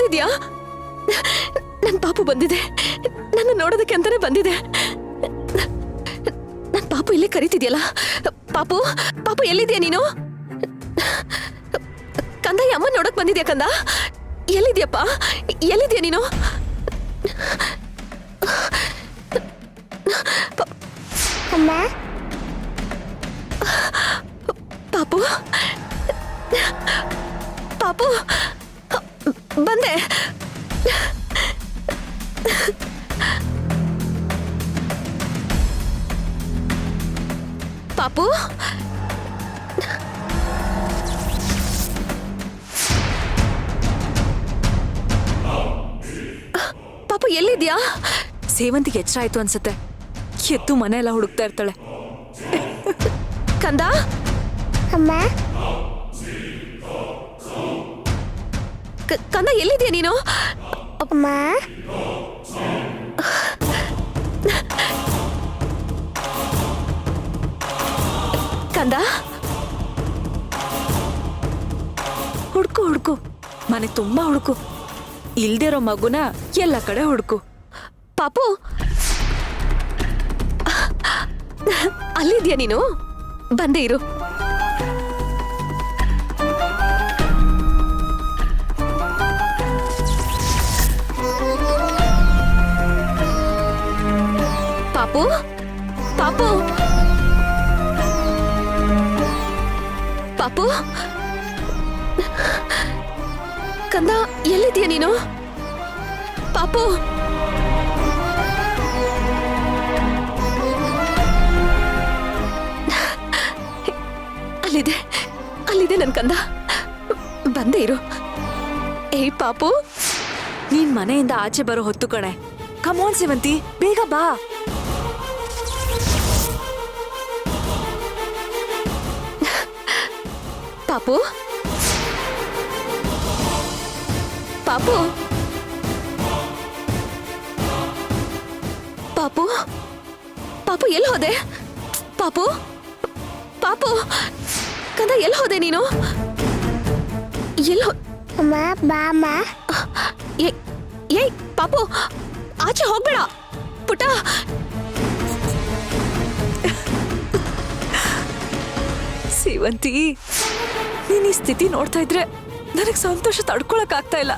ಎಲ್ಲಿದ್ಯಾ? ನನ್ ಪಾಪು ಬಂದಿದೆ, ನನ್ನ ನೋಡೋದಕ್ಕೆ ಅಂತಾನೆ ಬಂದಿದೆ. ನನ್ ಪಾಪು ಇಲ್ಲೇ ಕರೀತಿದ್ಯಲ್ಲ. ಪಾಪು, ಪಾಪು ಎಲ್ಲಿದ್ಯಾ ನೀನು? ಕಂದ, ಈ ಅಮ್ಮ ನೋಡಕ್ ಬಂದಿದ್ಯಾ ಕಂದ? ಎಲ್ಲಿದ್ಯಪ್ಪ? ಎಲ್ಲಿದ್ಯಾ ನೀನು? ಅಮ್ಮ, ಪಾಪು, ಪಾಪು, ಬಂದೆ. ಪಾಪು, ಪಾಪು ಎಲ್ಲಿದ್ಯಾ? ಸೇವಂತಿಗೆ ಎಚ್ಚರ ಆಯ್ತು ಅನ್ಸುತ್ತೆ. ಎದ್ದು ಮನೆ ಎಲ್ಲ ಹುಡುಕ್ತಾ ಇರ್ತಾಳೆ. ಕಂದ, ಅಮ್ಮ, ಕಂದ ಎಲ್ಲಿದ್ಯಾ ನೀನು? ಅಮ್ಮ, ಕಂದ, ಹುಡ್ಕು ಹುಡ್ಕು, ಮನೆ ತುಂಬಾ ಹುಡ್ಕು. ಇಲ್ದಿರೋ ಮಗುನ ಎಲ್ಲ ಕಡೆ ಹುಡ್ಕು. ಪಾಪು, ಅಲ್ಲಿದ್ಯಾ ನೀನು? ಬಂದೇ ಇರು. ಪಾಪು, ಪಾಪು, ಪಾಪು, ಕಂದ ಎಲ್ಲಿದ್ಯಾ ನೀನು? ಪಾಪು, ಅಲ್ಲಿದೆ, ಅಲ್ಲಿದೆ ನನ್ ಕಂದ. ಬಂದೇ ಇರು. ಏಯ್ ಪಾಪು, ನೀನ್ ಮನೆಯಿಂದ ಆಚೆ ಬರೋ ಹೊತ್ತು ಕಣೆ. ಕಮೋನ್ ಸೇವಂತಿ, ಬೇಗ ಬಾ. ಪಾಪು, ಪಾಪು, ಪಾಪು, ಪಾಪು ಎಲ್ಲಿ ಹೋದೆ? ಪಾಪು, ಪಾಪು, ಕಂದ ಎಲ್ಲಿ ಹೋದೆ ನೀನು? ಎಲ್ಲಿ ಅಮ್ಮ, ಬಾಮ. ಏಯ್ ಪಾಪು, ಆಚೆ ಹೋಗ್ಬೇಡ ಪುಟ್ಟ. ಸೇವಂತಿ, ನೀನ್ ಈ ಸ್ಥಿತಿ ನೋಡ್ತಾ ಇದ್ರೆ ನನಗ್ ಸಂತೋಷ ತಡ್ಕೊಳಕ್ ಆಗ್ತಾ ಇಲ್ಲ.